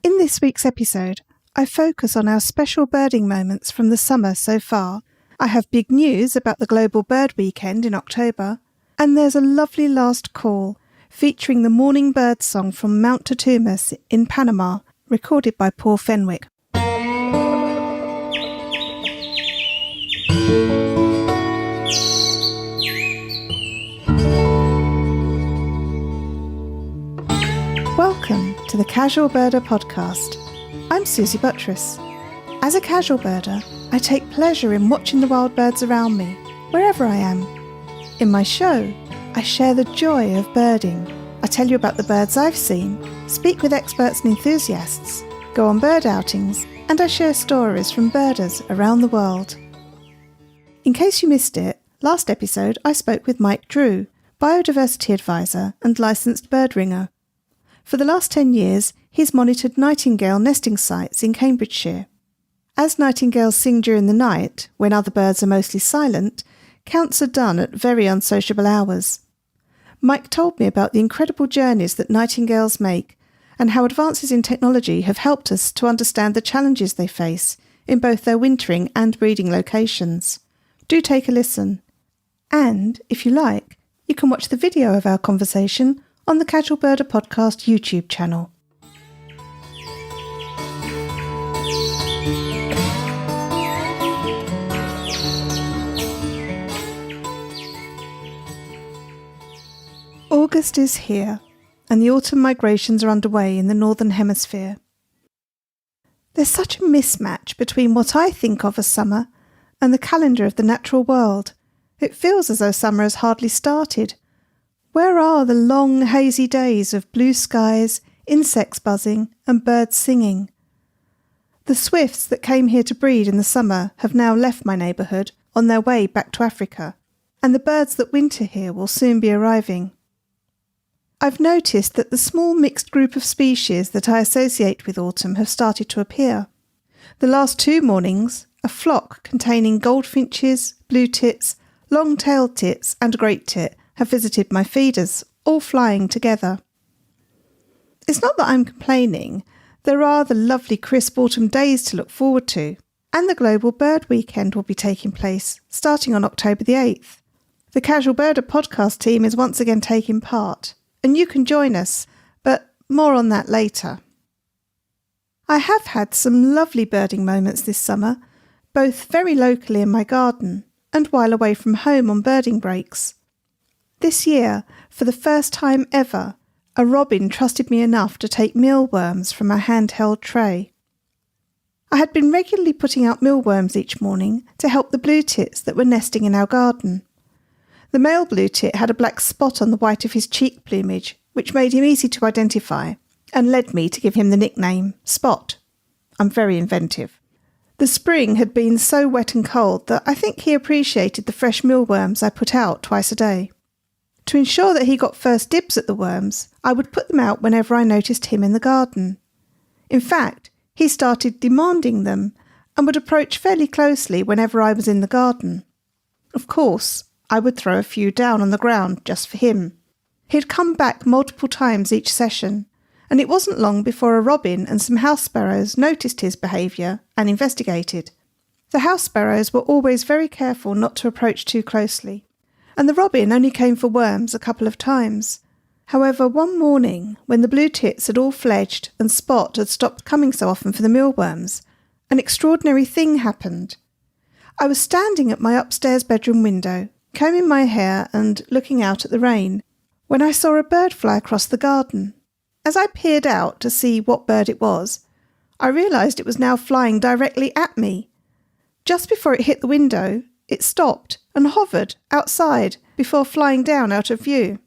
In this week's episode, I focus on our special birding moments from the summer so far. I have big news about the Global Bird Weekend in October, and there's a lovely last call featuring the morning bird song from Mount Totumas in Panama, recorded by Paul Fenwick. Welcome to the Casual Birder podcast. I'm Suzy Buttress. As a casual birder, I take pleasure in watching the wild birds around me, wherever I am. In my show, I share the joy of birding. I tell you about the birds I've seen, speak with experts and enthusiasts, go on bird outings, and I share stories from birders around the world. In case you missed it, last episode I spoke with Mike Drew, biodiversity advisor and licensed bird ringer. For the last 10 years, he's monitored nightingale nesting sites in Cambridgeshire. As nightingales sing during the night, when other birds are mostly silent, counts are done at very unsociable hours. Mike told me about the incredible journeys that nightingales make and how advances in technology have helped us to understand the challenges they face in both their wintering and breeding locations. Do take a listen. And, if you like, you can watch the video of our conversation on the Casual Birder Podcast YouTube channel. August is here, and the autumn migrations are underway in the Northern Hemisphere. There's such a mismatch between what I think of as summer and the calendar of the natural world. It feels as though summer has hardly started. Where are the long, hazy days of blue skies, insects buzzing, and birds singing? The swifts that came here to breed in the summer have now left my neighbourhood on their way back to Africa, and the birds that winter here will soon be arriving. I've noticed that the small mixed group of species that I associate with autumn have started to appear. The last 2 mornings, a flock containing goldfinches, blue tits, long-tailed tits, and great tit have visited my feeders, all flying together. It's not that I'm complaining. There are the lovely crisp autumn days to look forward to, and the Global Bird Weekend will be taking place, starting on October the 8th. The Casual Birder podcast team is once again taking part, and you can join us, but more on that later. I have had some lovely birding moments this summer, both very locally in my garden and while away from home on birding breaks. This year, for the first time ever, a robin trusted me enough to take mealworms from a handheld tray. I had been regularly putting out mealworms each morning to help the blue tits that were nesting in our garden. The male blue tit had a black spot on the white of his cheek plumage, which made him easy to identify, and led me to give him the nickname Spot. I'm very inventive. The spring had been so wet and cold that I think he appreciated the fresh mealworms I put out twice a day. To ensure that he got first dibs at the worms, I would put them out whenever I noticed him in the garden. In fact, he started demanding them and would approach fairly closely whenever I was in the garden. Of course, I would throw a few down on the ground just for him. He'd come back multiple times each session, and it wasn't long before a robin and some house sparrows noticed his behaviour and investigated. The house sparrows were always very careful not to approach too closely, and the robin only came for worms a couple of times. However, one morning, when the blue tits had all fledged and Spot had stopped coming so often for the mealworms, an extraordinary thing happened. I was standing at my upstairs bedroom window, combing my hair and looking out at the rain, when I saw a bird fly across the garden. As I peered out to see what bird it was, I realised it was now flying directly at me. Just before it hit the window, it stopped and hovered outside before flying down out of view.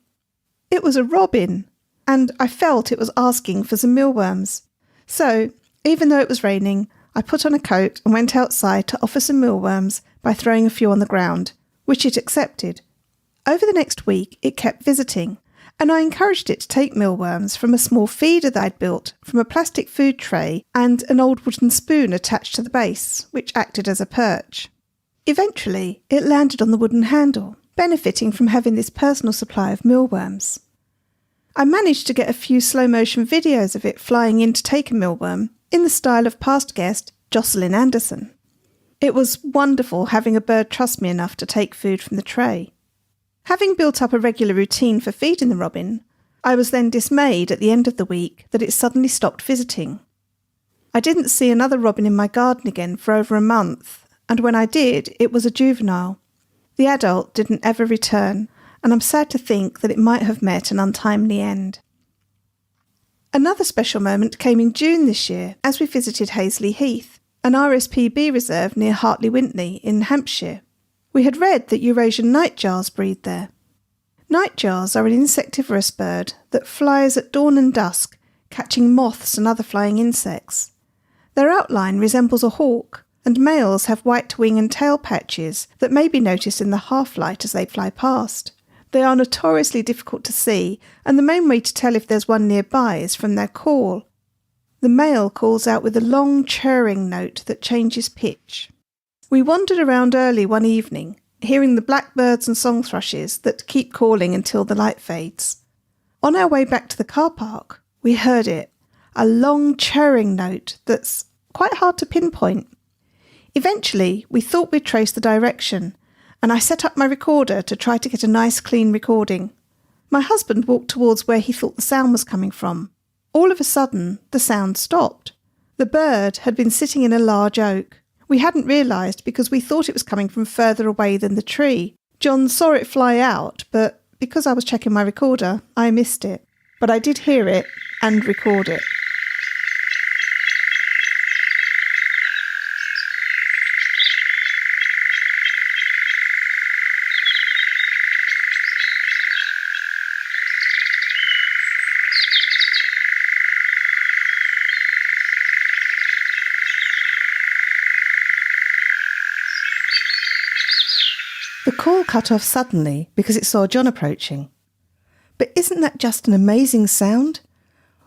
It was a robin, and I felt it was asking for some mealworms. So, even though it was raining, I put on a coat and went outside to offer some mealworms by throwing a few on the ground, which it accepted. Over the next week, it kept visiting, and I encouraged it to take mealworms from a small feeder that I'd built from a plastic food tray and an old wooden spoon attached to the base, which acted as a perch. Eventually, it landed on the wooden handle, benefiting from having this personal supply of mealworms. I managed to get a few slow-motion videos of it flying in to take a mealworm, in the style of past guest Jocelyn Anderson. It was wonderful having a bird trust me enough to take food from the tray. Having built up a regular routine for feeding the robin, I was then dismayed at the end of the week that it suddenly stopped visiting. I didn't see another robin in my garden again for over a month, and when I did, it was a juvenile. The adult didn't ever return, and I'm sad to think that it might have met an untimely end. Another special moment came in June this year as we visited Hazley Heath, an RSPB reserve near Hartley-Wintney in Hampshire. We had read that Eurasian nightjars breed there. Nightjars are an insectivorous bird that flies at dawn and dusk, catching moths and other flying insects. Their outline resembles a hawk, and males have white wing and tail patches that may be noticed in the half-light as they fly past. They are notoriously difficult to see, and the main way to tell if there's one nearby is from their call. The male calls out with a long churring note that changes pitch. We wandered around early one evening, hearing the blackbirds and song thrushes that keep calling until the light fades. On our way back to the car park, we heard it, a long churring note that's quite hard to pinpoint. Eventually, we thought we'd trace the direction, and I set up my recorder to try to get a nice clean recording. My husband walked towards where he thought the sound was coming from. All of a sudden, the sound stopped. The bird had been sitting in a large oak. We hadn't realised because we thought it was coming from further away than the tree. John saw it fly out, but because I was checking my recorder, I missed it. But I did hear it and record it. The call cut off suddenly because it saw John approaching. But isn't that just an amazing sound?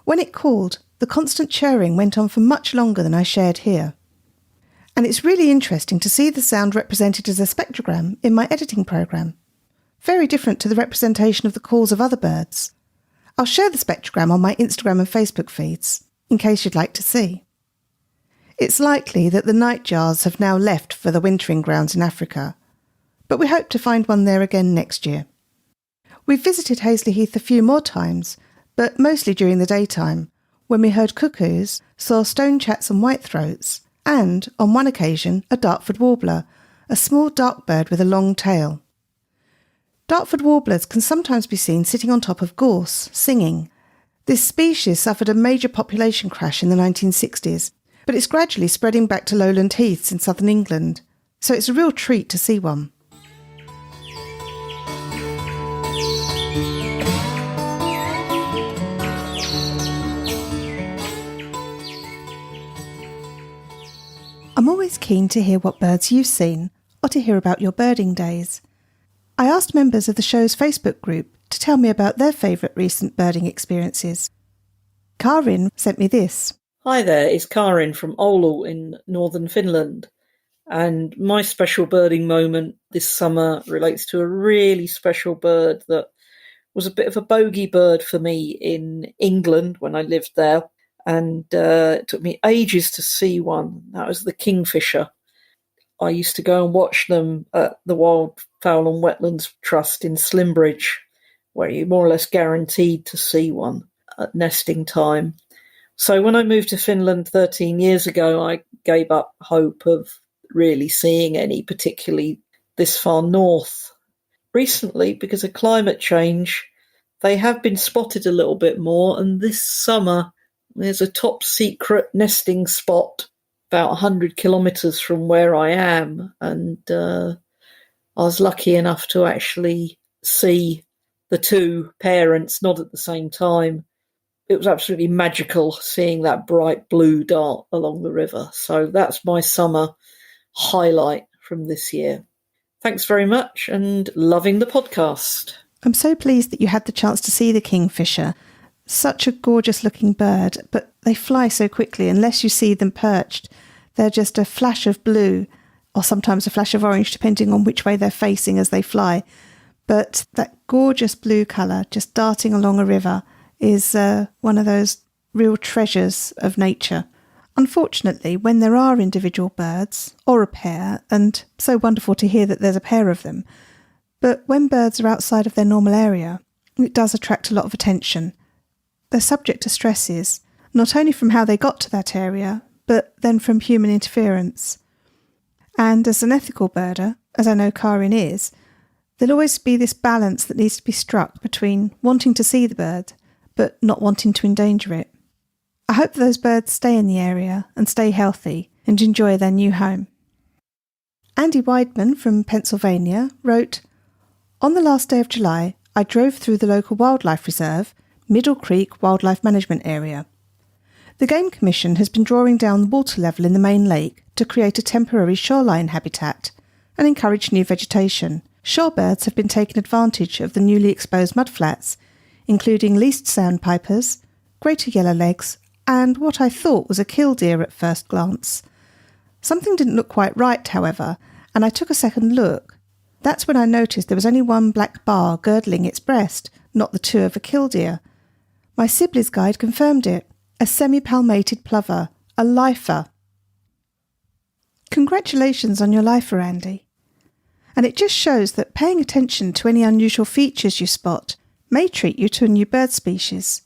When it called, the constant churring went on for much longer than I shared here. And it's really interesting to see the sound represented as a spectrogram in my editing program. Very different to the representation of the calls of other birds. I'll share the spectrogram on my Instagram and Facebook feeds, in case you'd like to see. It's likely that the nightjars have now left for the wintering grounds in Africa, but we hope to find one there again next year. We've visited Hazley Heath a few more times, but mostly during the daytime, when we heard cuckoos, saw stonechats and whitethroats, and, on one occasion, a Dartford warbler, a small dark bird with a long tail. Dartford warblers can sometimes be seen sitting on top of gorse, singing. This species suffered a major population crash in the 1960s, but it's gradually spreading back to lowland heaths in southern England, so it's a real treat to see one. I'm always keen to hear what birds you've seen, or to hear about your birding days. I asked members of the show's Facebook group to tell me about their favourite recent birding experiences. Karin sent me this. Hi there, it's Karin from Oulu in northern Finland. And my special birding moment this summer relates to a really special bird that was a bit of a bogey bird for me in England when I lived there. And it took me ages to see one. That was the kingfisher. I used to go and watch them at the Wildfowl and Wetlands Trust in Slimbridge, where you're more or less guaranteed to see one at nesting time. So when I moved to Finland 13 years ago, I gave up hope of really seeing any, particularly this far north. Recently, because of climate change, they have been spotted a little bit more, and this summer there's a top secret nesting spot about 100 kilometres from where I am, and I was lucky enough to actually see the two parents, not at the same time. It was absolutely magical seeing that bright blue dart along the river. So that's my summer highlight from this year. Thanks very much, and loving the podcast. I'm so pleased that you had the chance to see the kingfisher. Such a gorgeous looking bird, but they fly so quickly unless you see them perched. They're just a flash of blue, or sometimes a flash of orange, depending on which way they're facing as they fly. But that gorgeous blue colour just darting along a river, is one of those real treasures of nature. Unfortunately, when there are individual birds, or a pair, and so wonderful to hear that there's a pair of them, but when birds are outside of their normal area, it does attract a lot of attention. They're subject to stresses, not only from how they got to that area, but then from human interference. And as an ethical birder, as I know Karin is, there'll always be this balance that needs to be struck between wanting to see the bird, but not wanting to endanger it. I hope those birds stay in the area and stay healthy and enjoy their new home. Andy Weidman from Pennsylvania wrote, "On the last day of July, I drove through the local wildlife reserve, Middle Creek Wildlife Management Area. The Game Commission has been drawing down the water level in the main lake to create a temporary shoreline habitat and encourage new vegetation. Shorebirds have been taking advantage of the newly exposed mudflats, including least sandpipers, greater yellowlegs, and what I thought was a killdeer at first glance. Something didn't look quite right, however, and I took a second look. That's when I noticed there was only one black bar girdling its breast, not the two of a killdeer. My Sibley's guide confirmed it. A semi-palmated plover, a lifer." Congratulations on your lifer, Andy. And it just shows that paying attention to any unusual features you spot may treat you to a new bird species.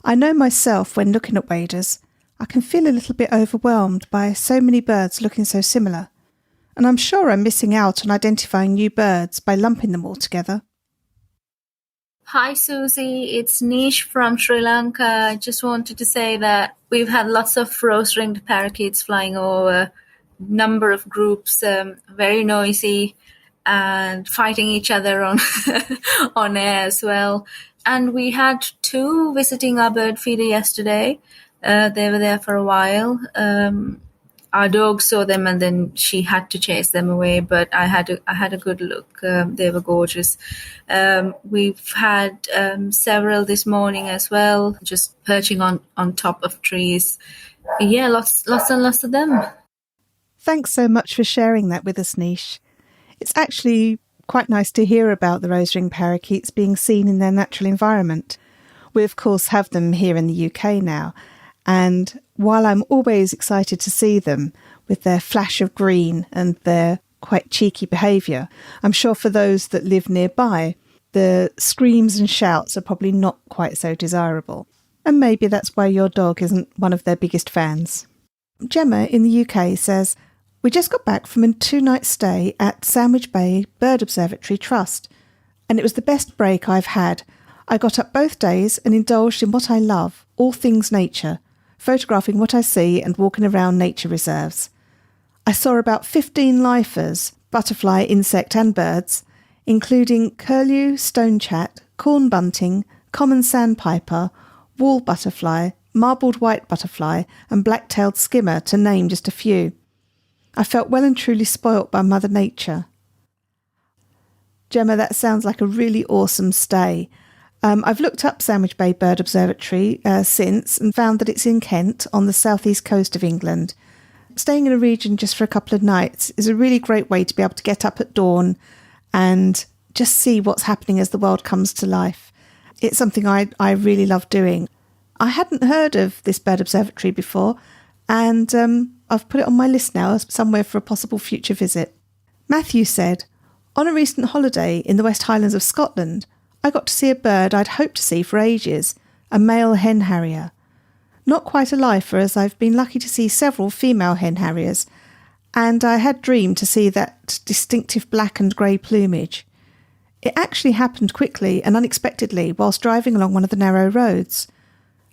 I know myself, when looking at waders, I can feel a little bit overwhelmed by so many birds looking so similar, and I'm sure I'm missing out on identifying new birds by lumping them all together. Hi Suzy, it's Nish from Sri Lanka. I just wanted to say that we've had lots of rose-ringed parakeets flying over, number of groups, very noisy and fighting each other on on air as well. And we had two visiting our bird feeder yesterday. They were there for a while. Our dog saw them and then she had to chase them away, but I had a good look. They were gorgeous. We've had several this morning as well, just perching on top of trees. Yeah, lots and lots of them. Thanks so much for sharing that with us, Nish. It's actually quite nice to hear about the rose-ringed parakeets being seen in their natural environment. We, of course, have them here in the UK now, and while I'm always excited to see them with their flash of green and their quite cheeky behaviour, I'm sure for those that live nearby, the screams and shouts are probably not quite so desirable. And maybe that's why your dog isn't one of their biggest fans. Gemma in the UK says, "We just got back from a 2-night stay at Sandwich Bay Bird Observatory Trust, and it was the best break I've had. I got up both days and indulged in what I love, all things nature, photographing what I see and walking around nature reserves. I saw about 15 lifers, butterfly, insect and birds, including curlew, stonechat, corn bunting, common sandpiper, wall butterfly, marbled white butterfly and black-tailed skimmer, to name just a few. I felt well and truly spoilt by Mother Nature." Gemma, that sounds like a really awesome stay. I've looked up Sandwich Bay Bird Observatory since and found that it's in Kent on the southeast coast of England. Staying in a region just for a couple of nights is a really great way to be able to get up at dawn and just see what's happening as the world comes to life. It's something I really love doing. I hadn't heard of this bird observatory before, and I've put it on my list now as somewhere for a possible future visit. Matthew said, "On a recent holiday in the West Highlands of Scotland, I got to see a bird I'd hoped to see for ages, a male hen harrier. Not quite a lifer, as I've been lucky to see several female hen harriers, and I had dreamed to see that distinctive black and grey plumage. It actually happened quickly and unexpectedly whilst driving along one of the narrow roads.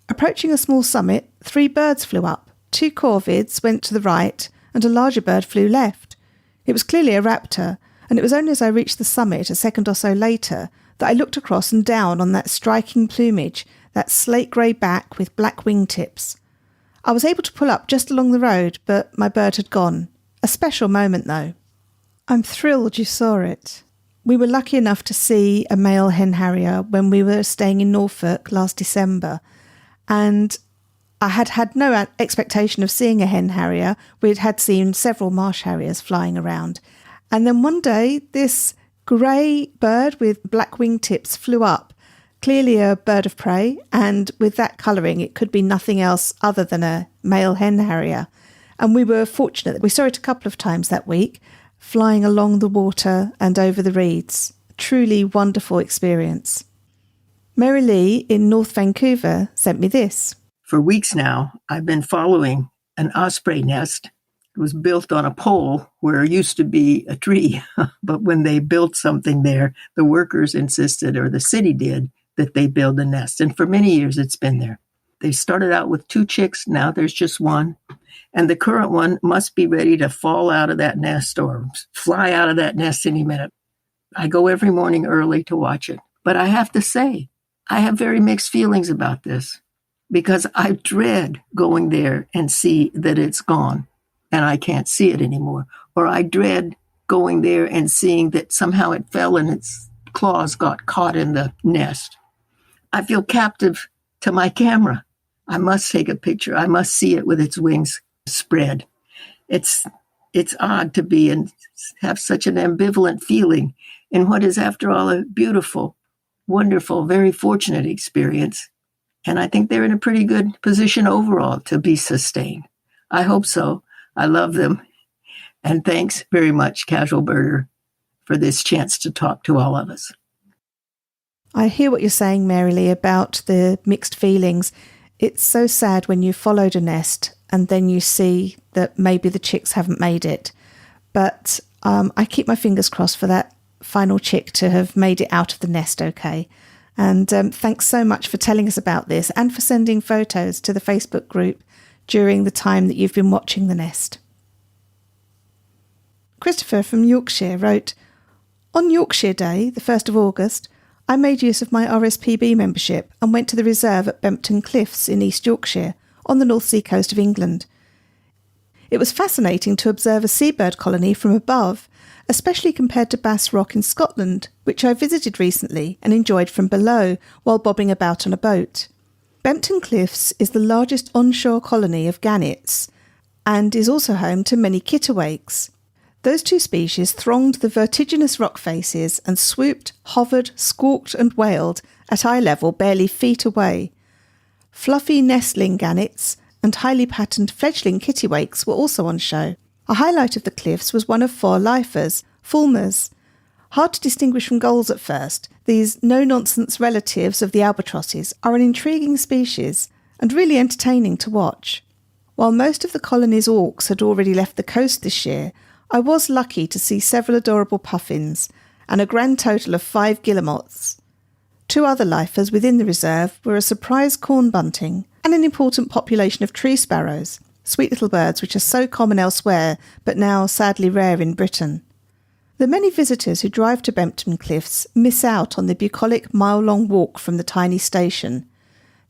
Approaching a small summit, 3 birds flew up, 2 corvids went to the right, and a larger bird flew left. It was clearly a raptor, and it was only as I reached the summit a second or so later that I looked across and down on that striking plumage, that slate grey back with black wingtips. I was able to pull up just along the road, but my bird had gone. A special moment, though." I'm thrilled you saw it. We were lucky enough to see a male hen harrier when we were staying in Norfolk last December, and I had had no expectation of seeing a hen harrier. We had seen several marsh harriers flying around. And then one day, this grey bird with black wingtips flew up, Clearly a bird of prey, and with that colouring, it could be nothing else other than a male hen harrier. And we were fortunate that we saw it a couple of times that week, flying along the water and over the reeds. A truly wonderful experience. Marylee in North Vancouver sent me this. For weeks now, I've been following an osprey nest. It was built on a pole where it used to be a tree. But when they built something there, the workers insisted, or the city did, that they build a nest. And for many years, it's been there. They started out with 2 chicks. Now there's just 1. And the current one must be ready to fall out of that nest or fly out of that nest any minute. I go every morning early to watch it. But I have to say, I have very mixed feelings about this because I dread going there and see that it's gone and I can't see it anymore. Or I dread going there and seeing that somehow it fell and its claws got caught in the nest. I feel captive to my camera. I must take a picture. I must see it with its wings spread. It's odd to be and have such an ambivalent feeling in what is, after all, a beautiful, wonderful, very fortunate experience. And I think they're in a pretty good position overall to be sustained. I hope so. I love them. And thanks very much, Casual Birder, for this chance to talk to all of us. I hear what you're saying, Marylee, about the mixed feelings. It's so sad when you followed a nest and then you see that maybe the chicks haven't made it. But I keep my fingers crossed for that final chick to have made it out of the nest okay. And thanks so much for telling us about this and for sending photos to the Facebook group during the time that you've been watching the nest. Christopher from Yorkshire wrote, on Yorkshire Day, the 1st of August, I made use of my RSPB membership and went to the reserve at Bempton Cliffs in East Yorkshire, on the North Sea coast of England. It was fascinating to observe a seabird colony from above, especially compared to Bass Rock in Scotland, which I visited recently and enjoyed from below while bobbing about on a boat. Bempton Cliffs is the largest onshore colony of gannets and is also home to many kittiwakes. Those 2 species thronged the vertiginous rock faces and swooped, hovered, squawked and wailed at eye level barely feet away. Fluffy nestling gannets and highly patterned fledgling kittiwakes were also on show. A highlight of the cliffs was one of 4 lifers, fulmars. Hard to distinguish from gulls at first, these no-nonsense relatives of the albatrosses are an intriguing species and really entertaining to watch. While most of the colony's auks had already left the coast this year, I was lucky to see several adorable puffins and a grand total of 5 guillemots. 2 other lifers within the reserve were a surprise corn bunting and an important population of tree sparrows, sweet little birds which are so common elsewhere but now sadly rare in Britain. The many visitors who drive to Bempton Cliffs miss out on the bucolic mile-long walk from the tiny station.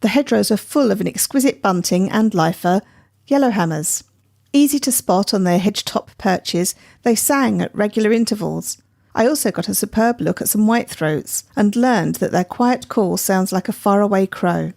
The hedgerows are full of an exquisite bunting and lifer, yellowhammers. Easy to spot on their hedge-top perches, they sang at regular intervals. I also got a superb look at some whitethroats and learned that their quiet call sounds like a faraway crow.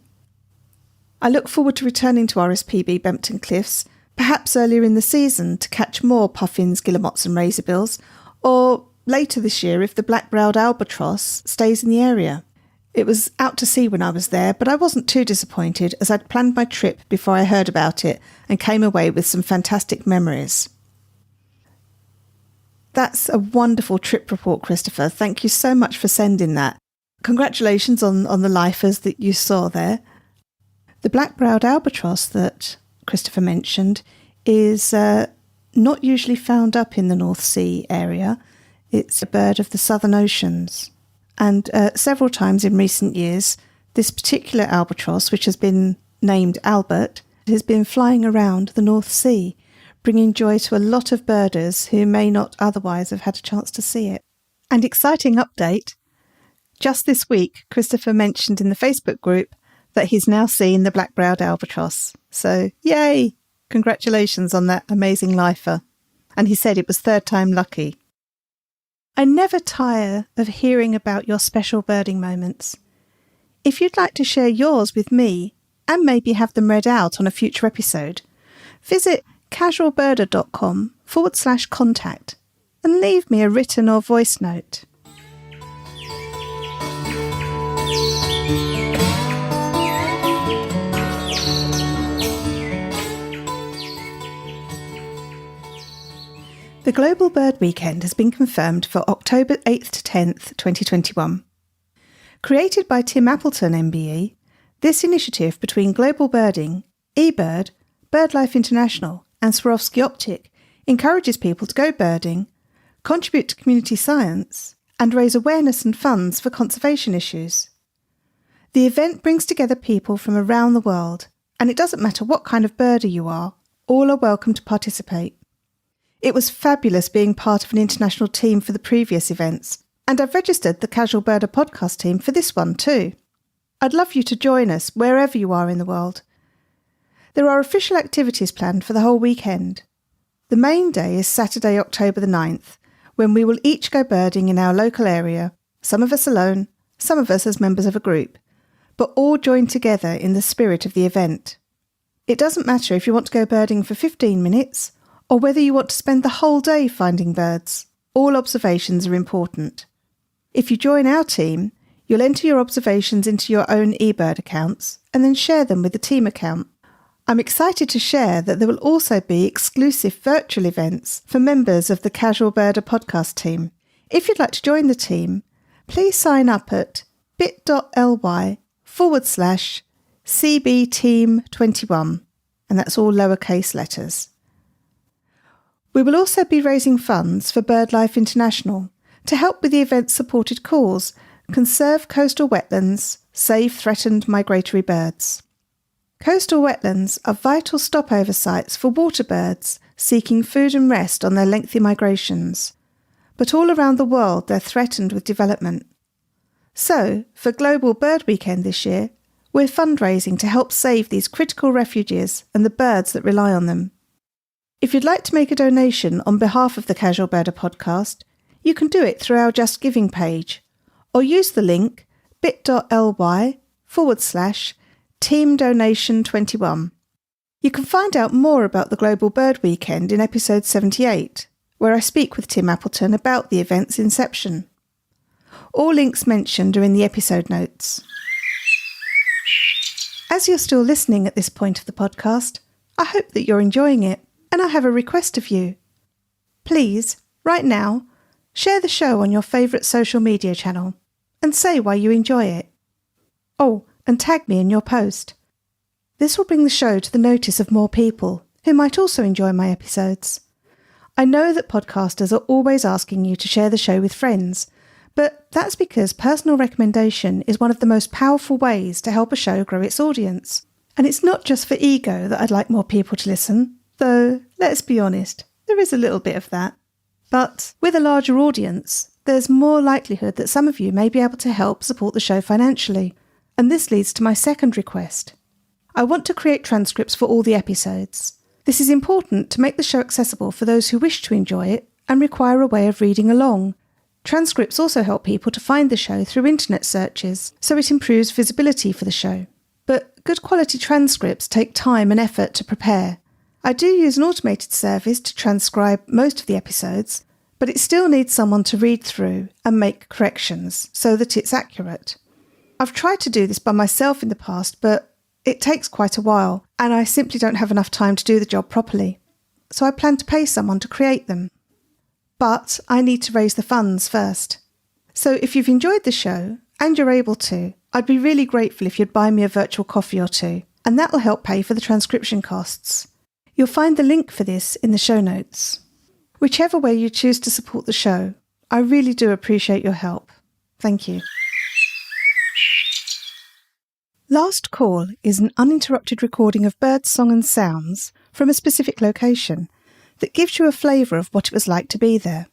I look forward to returning to RSPB Bempton Cliffs, perhaps earlier in the season to catch more puffins, guillemots and razorbills, or later this year if the black-browed albatross stays in the area. It was out to sea when I was there, but I wasn't too disappointed as I'd planned my trip before I heard about it and came away with some fantastic memories. That's a wonderful trip report, Christopher. Thank you so much for sending that. Congratulations on the lifers that you saw there. The black-browed albatross that Christopher mentioned is not usually found up in the North Sea area. It's a bird of the southern oceans. And several times in recent years, this particular albatross, which has been named Albert, has been flying around the North Sea, bringing joy to a lot of birders who may not otherwise have had a chance to see it. And exciting update, just this week, Christopher mentioned in the Facebook group that he's now seen the black-browed albatross. So, yay! Congratulations on that amazing lifer. And he said it was 3rd time lucky. I never tire of hearing about your special birding moments. If you'd like to share yours with me and maybe have them read out on a future episode, visit casualbirder.com/contact and leave me a written or voice note. The Global Bird Weekend has been confirmed for October 8th to 10th, 2021. Created by Tim Appleton MBE, this initiative between Global Birding, eBird, BirdLife International and Swarovski Optic encourages people to go birding, contribute to community science and raise awareness and funds for conservation issues. The event brings together people from around the world, and it doesn't matter what kind of birder you are, all are welcome to participate. It was fabulous being part of an international team for the previous events, and I've registered the Casual Birder podcast team for this one too. I'd love you to join us wherever you are in the world. There are official activities planned for the whole weekend. The main day is Saturday, October the 9th, when we will each go birding in our local area, some of us alone, some of us as members of a group, but all joined together in the spirit of the event. It doesn't matter if you want to go birding for 15 minutes or whether you want to spend the whole day finding birds. All observations are important. If you join our team, you'll enter your observations into your own eBird accounts and then share them with the team account. I'm excited to share that there will also be exclusive virtual events for members of the Casual Birder podcast team. If you'd like to join the team, please sign up at bit.ly/CBTeam21, and that's all lowercase letters. We will also be raising funds for BirdLife International to help with the event's supported cause, conserve coastal wetlands, save threatened migratory birds. Coastal wetlands are vital stopover sites for water birds seeking food and rest on their lengthy migrations, but all around the world they're threatened with development. So, for Global Bird Weekend this year, we're fundraising to help save these critical refuges and the birds that rely on them. If you'd like to make a donation on behalf of the Casual Birder podcast, you can do it through our Just Giving page, or use the link bit.ly/teamdonation21. You can find out more about the Global Bird Weekend in episode 78, where I speak with Tim Appleton about the event's inception. All links mentioned are in the episode notes. As you're still listening at this point of the podcast, I hope that you're enjoying it, and I have a request of you. Please, right now, share the show on your favourite social media channel and say why you enjoy it. Oh, and tag me in your post. This will bring the show to the notice of more people who might also enjoy my episodes. I know that podcasters are always asking you to share the show with friends, but that's because personal recommendation is one of the most powerful ways to help a show grow its audience. And it's not just for ego that I'd like more people to listen, though, let's be honest, there is a little bit of that. But with a larger audience, there's more likelihood that some of you may be able to help support the show financially. And this leads to my second request. I want to create transcripts for all the episodes. This is important to make the show accessible for those who wish to enjoy it and require a way of reading along. Transcripts also help people to find the show through internet searches, so it improves visibility for the show. But good quality transcripts take time and effort to prepare. I do use an automated service to transcribe most of the episodes, but it still needs someone to read through and make corrections so that it's accurate. I've tried to do this by myself in the past, but it takes quite a while, and I simply don't have enough time to do the job properly. So I plan to pay someone to create them. But I need to raise the funds first. So if you've enjoyed the show, and you're able to, I'd be really grateful if you'd buy me a virtual coffee or two, and that will help pay for the transcription costs. You'll find the link for this in the show notes. Whichever way you choose to support the show, I really do appreciate your help. Thank you. Last Call is an uninterrupted recording of bird song and sounds from a specific location that gives you a flavour of what it was like to be there.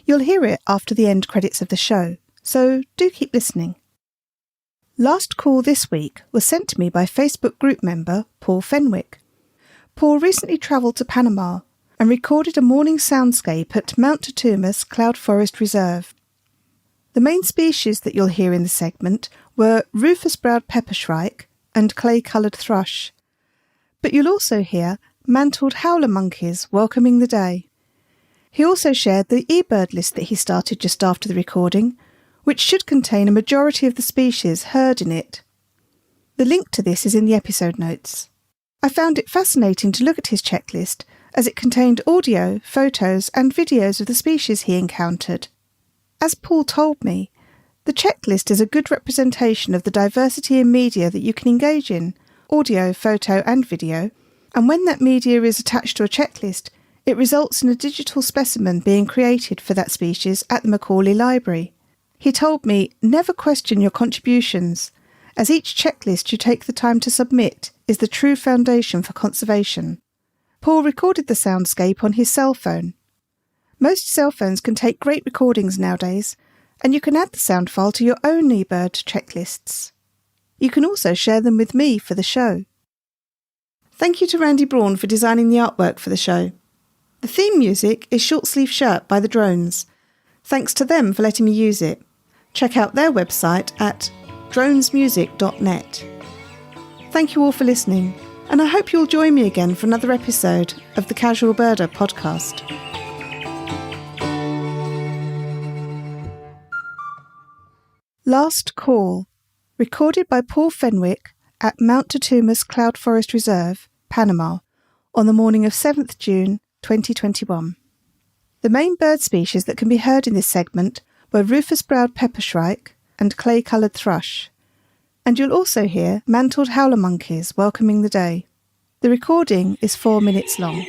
You'll hear it after the end credits of the show, so do keep listening. Last Call this week was sent to me by Facebook group member Paul Fenwick. Paul recently travelled to Panama and recorded a morning soundscape at Mount Totumas Cloud Forest Reserve. The main species that you'll hear in the segment were Rufous-browed Peppershrike and clay-coloured Thrush. But you'll also hear Mantled Howler Monkeys welcoming the day. He also shared the eBird list that he started just after the recording, which should contain a majority of the species heard in it. The link to this is in the episode notes. I found it fascinating to look at his checklist as it contained audio, photos and videos of the species he encountered. As Paul told me, the checklist is a good representation of the diversity in media that you can engage in, audio, photo and video, and when that media is attached to a checklist, it results in a digital specimen being created for that species at the Macaulay Library. He told me, never question your contributions, as each checklist you take the time to submit is the true foundation for conservation. Paul recorded the soundscape on his cell phone. Most cell phones can take great recordings nowadays, and you can add the sound file to your own eBird checklists. You can also share them with me for the show. Thank you to Randy Braun for designing the artwork for the show. The theme music is Short Sleeve Shirt by the Drones. Thanks to them for letting me use it. Check out their website at dronesmusic.net. Thank you all for listening, and I hope you'll join me again for another episode of the Casual Birder podcast. Last Call, recorded by Paul Fenwick at Mount Totumas Cloud Forest Reserve, Panama, on the morning of 7th June 2021. The main bird species that can be heard in this segment were Rufous-browed Peppershrike and clay-coloured Thrush, and you'll also hear Mantled Howler Monkeys welcoming the day. The recording is 4 minutes long.